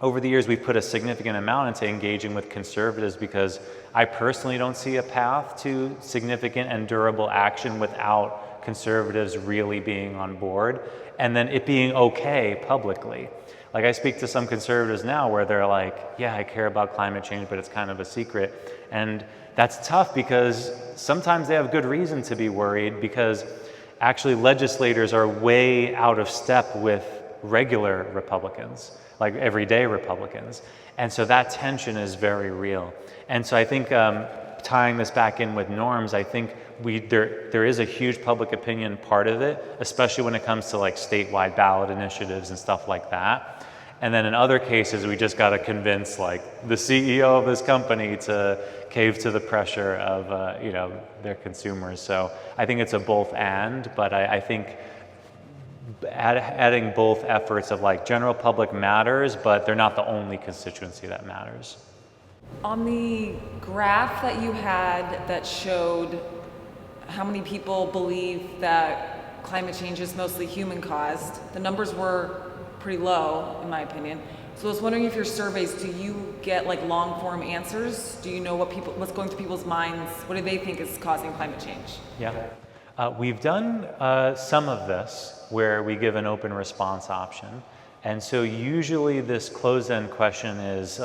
over the years, we've put a significant amount into engaging with conservatives, because I personally don't see a path to significant and durable action without conservatives really being on board, and then it being okay publicly. Like, I speak to some conservatives now where they're like, yeah, I care about climate change, but it's kind of a secret. And that's tough, because sometimes they have good reason to be worried, because actually legislators are way out of step with regular Republicans, like everyday Republicans. And so that tension is very real. And so I think tying this back in with norms, I think there is a huge public opinion part of it, especially when it comes to like statewide ballot initiatives and stuff like that. And then in other cases, we just got to convince like the CEO of this company to cave to the pressure of their consumers. So I think it's a both and, but I think adding both efforts of like general public matters, but they're not the only constituency that matters. On the graph that you had that showed how many people believe that climate change is mostly human caused, the numbers were pretty low, in my opinion. So I was wondering if your surveys, do you get like long form answers? Do you know what's going through people's minds? What do they think is causing climate change? Yeah. We've done some of this where we give an open response option. And so usually this closed-end question is,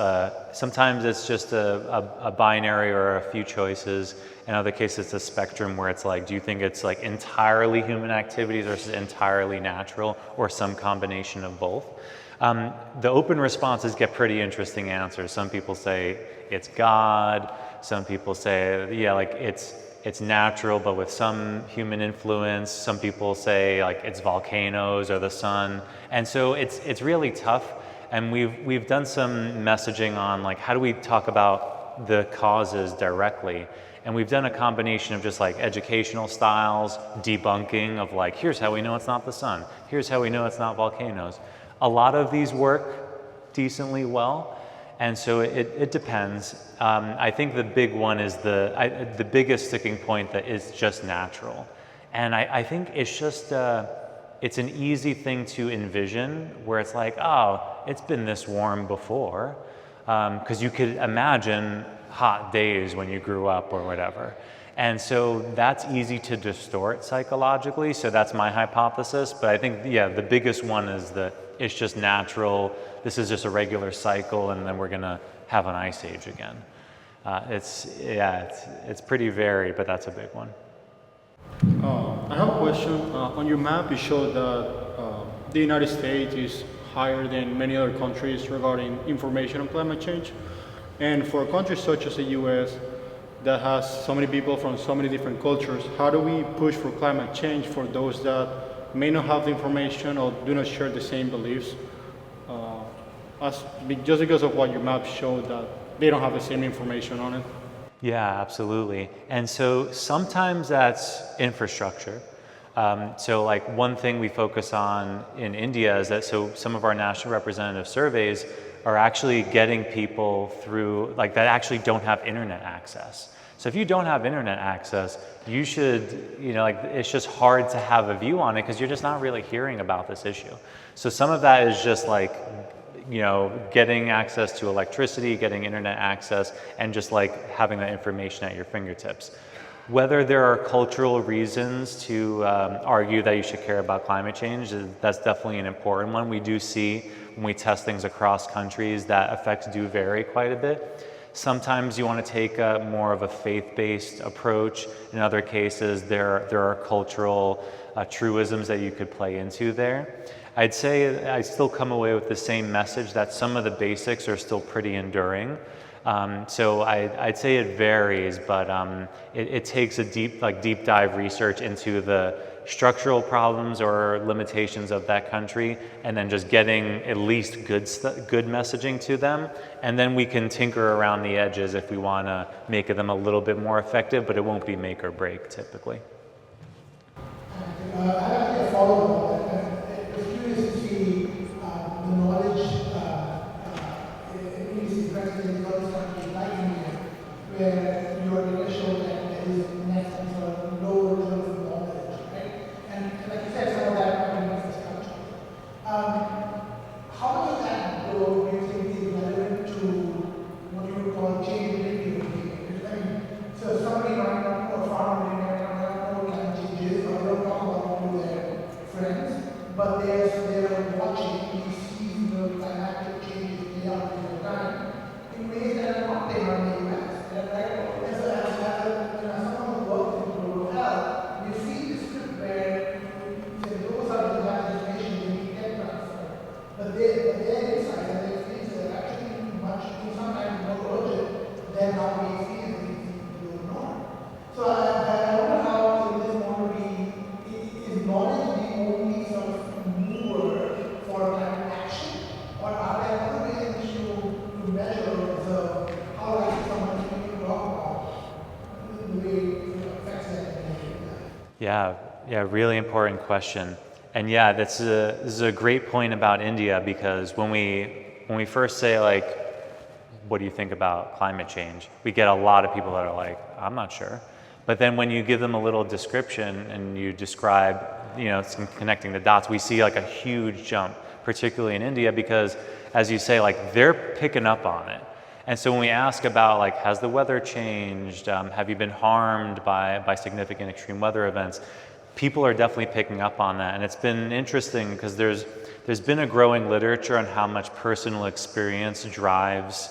sometimes it's just a binary or a few choices. In other cases, it's a spectrum where it's like, do you think it's like entirely human activities versus entirely natural, or some combination of both? The open responses get pretty interesting answers. Some people say it's God. Some people say, yeah, like it's natural, but with some human influence. Some people say like it's volcanoes or the sun. And so it's really tough. And we've done some messaging on like, how do we talk about the causes directly? And we've done a combination of just like educational styles, debunking of like, here's how we know it's not the sun. Here's how we know it's not volcanoes. A lot of these work decently well. And so it depends. I think the big one is the biggest sticking point that is just natural. And I think it's just, it's an easy thing to envision where it's like, oh, it's been this warm before. Because you could imagine hot days when you grew up or whatever. And so that's easy to distort psychologically. So that's my hypothesis. But I think, yeah, the biggest one is that it's just natural. This is just a regular cycle, and then we're going to have an ice age again. It's pretty varied, but that's a big one. I have a question. On your map, you showed that the United States is higher than many other countries regarding information on climate change. And for countries such as the US that has so many people from so many different cultures, how do we push for climate change for those that may not have the information or do not share the same beliefs? Just because of what your map showed that they don't have the same information on it. Yeah, absolutely. And so sometimes that's infrastructure. So like one thing we focus on in India is that so some of our national representative surveys are actually getting people through like that actually don't have internet access. So if you don't have internet access, you should, like it's just hard to have a view on it because you're just not really hearing about this issue. So some of that is just like, getting access to electricity, getting internet access, and just like having that information at your fingertips. Whether there are cultural reasons to argue that you should care about climate change, that's definitely an important one. We do see when we test things across countries that effects do vary quite a bit. Sometimes you want to take more of a faith-based approach. In other cases, there are cultural truisms that you could play into there. I'd say I still come away with the same message that some of the basics are still pretty enduring. So I'd say it varies, but it takes a deep dive research into the structural problems or limitations of that country, and then just getting at least good messaging to them, and then we can tinker around the edges if we want to make them a little bit more effective, but it won't be make or break typically. I have a follow-up on that. I was curious to see the knowledge is present in other countries like India, where your data show that there is next to lower level of knowledge, right? And like you said, some of that coming from this country. How much of that, though, do you think is relevant to what you would call changeability of behavior? I mean, so somebody might not know, a farmer might not know what climate change is, or don't talk about it with their friends, but they're watching these seasonal climatic changes play out in real time in ways that are not there in the US. Right? As someone who works in global health, we see this script where you say those are the bad information they need tech transfer. But their insights and their experiences are actually sometimes more urgent than how we experience these things norm. So I wonder how in this model is knowledge the only sort of mover for climate action, or are there other ways to measure or observe how likely someone is going to talk about the way it affects them in daily life? Yeah, really important question. And yeah, this is a great point about India, because when we first say like, what do you think about climate change? We get a lot of people that are like, I'm not sure. But then when you give them a little description and you describe, some connecting the dots, we see like a huge jump, particularly in India, because as you say, like they're picking up on it. And so when we ask about like, has the weather changed? Have you been harmed by significant extreme weather events? People are definitely picking up on that. And it's been interesting because there's been a growing literature on how much personal experience drives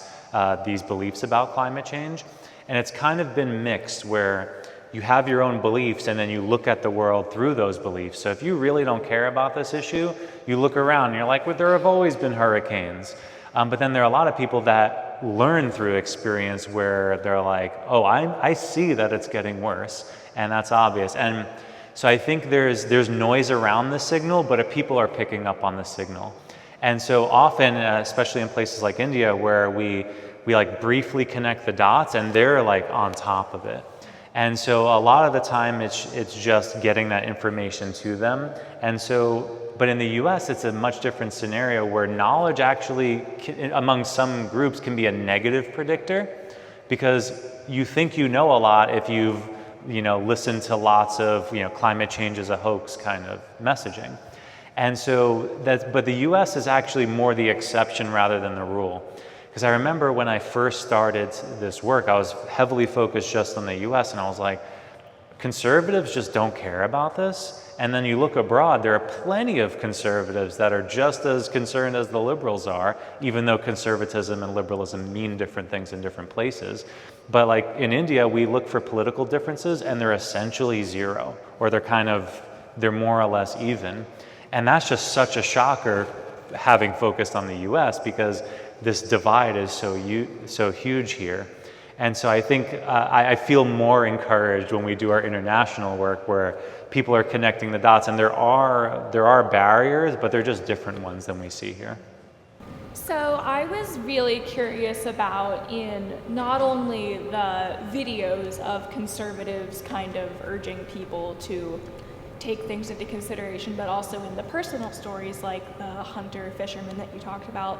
these beliefs about climate change. And it's kind of been mixed, where you have your own beliefs and then you look at the world through those beliefs. So if you really don't care about this issue, you look around and you're like, well, there have always been hurricanes. But then there are a lot of people that learn through experience where they're like, oh, I see that it's getting worse, and that's obvious. And so I think there's noise around the signal, but people are picking up on the signal. And so often, especially in places like India, where we like briefly connect the dots and they're like on top of it. And so a lot of the time it's just getting that information to them. And so, but in the US, it's a much different scenario where knowledge actually, among some groups, can be a negative predictor, because you think you know a lot if you've listened to lots of climate change is a hoax kind of messaging. And so but the US is actually more the exception rather than the rule. Because I remember when I first started this work, I was heavily focused just on the US, and I was like, conservatives just don't care about this. And then you look abroad, there are plenty of conservatives that are just as concerned as the liberals are, even though conservatism and liberalism mean different things in different places. But like in India, we look for political differences and they're essentially zero, or they're more or less even. And that's just such a shocker, having focused on the US, because this divide is so huge here. And so I think I feel more encouraged when we do our international work, where people are connecting the dots, and there are barriers, but they're just different ones than we see here. So I was really curious about, in not only the videos of conservatives kind of urging people to take things into consideration, but also in the personal stories like the hunter fisherman that you talked about.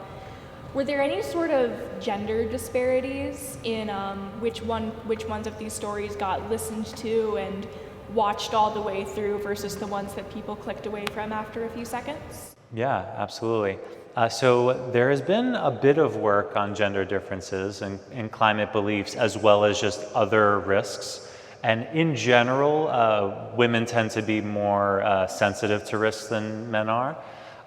Were there any sort of gender disparities in which ones of these stories got listened to and watched all the way through versus the ones that people clicked away from after a few seconds? Yeah, absolutely. So there has been a bit of work on gender differences and climate beliefs, as well as just other risks. And in general, women tend to be more sensitive to risks than men are.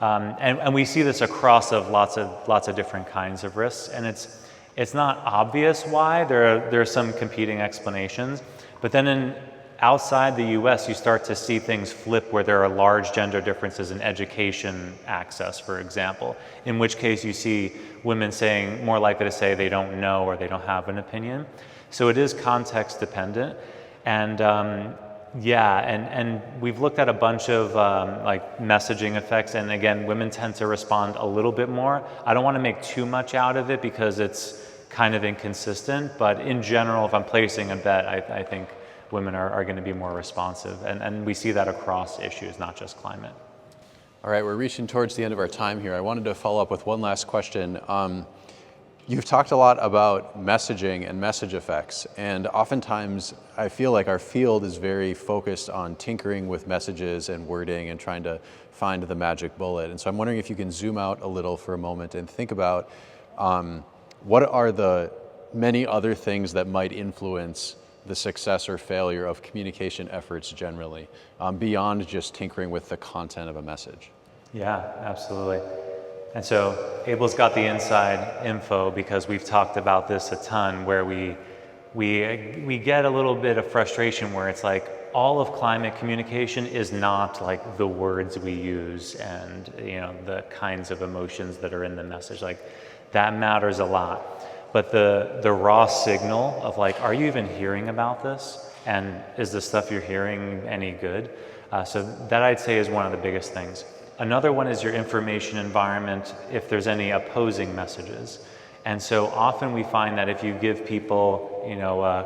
And we see this across lots of different kinds of risks, and it's not obvious why. There are some competing explanations, but then outside the U.S., you start to see things flip, where there are large gender differences in education access, for example. In which case, you see women more likely to say they don't know or they don't have an opinion. So it is context dependent, and and we've looked at a bunch of like messaging effects, and again, women tend to respond a little bit more. I don't want to make too much out of it because it's kind of inconsistent, but in general, if I'm placing a bet, I think women are going to be more responsive, and we see that across issues, not just climate. All right, we're reaching towards the end of our time here. I wanted to follow up with one last question. You've talked a lot about messaging and message effects, and oftentimes I feel like our field is very focused on tinkering with messages and wording and trying to find the magic bullet. And so I'm wondering if you can zoom out a little for a moment and think about what are the many other things that might influence the success or failure of communication efforts generally, beyond just tinkering with the content of a message. Yeah, absolutely. And so Abel's got the inside info, because we've talked about this a ton, where we get a little bit of frustration where it's like all of climate communication is not like the words we use and the kinds of emotions that are in the message. Like that matters a lot. But the raw signal of like, are you even hearing about this? And is the stuff you're hearing any good? So that I'd say is one of the biggest things. Another one is your information environment, if there's any opposing messages. And so often we find that if you give people,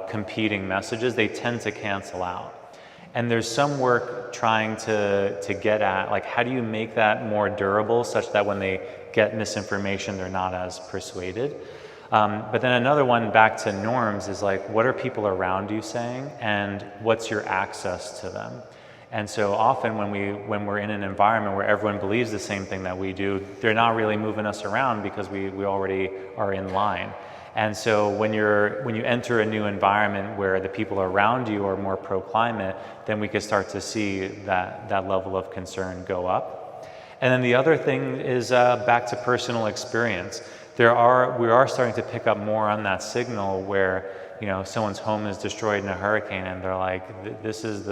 competing messages, they tend to cancel out. And there's some work trying to get at, like, how do you make that more durable such that when they get misinformation, they're not as persuaded? But then another one, back to norms, is like, what are people around you saying, and what's your access to them? And so often when we're in an environment where everyone believes the same thing that we do, they're not really moving us around because we already are in line. And so when you enter a new environment where the people around you are more pro-climate, then we can start to see that level of concern go up. And then the other thing is back to personal experience. We are starting to pick up more on that signal where someone's home is destroyed in a hurricane, and they're like, this is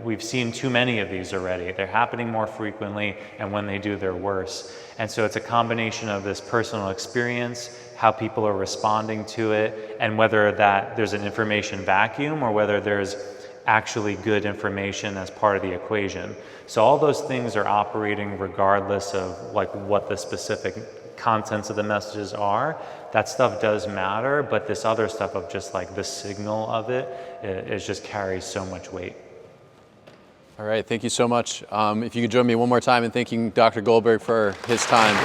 we've seen too many of these already. They're happening more frequently, and when they do, they're worse. And so it's a combination of this personal experience, how people are responding to it, and whether that there's an information vacuum or whether there's actually good information as part of the equation. So all those things are operating regardless of like what the specific contents of the messages are. That stuff does matter, but this other stuff of just like the signal of it just carries so much weight. All right, thank you so much. If you could join me one more time in thanking Dr. Goldberg for his time.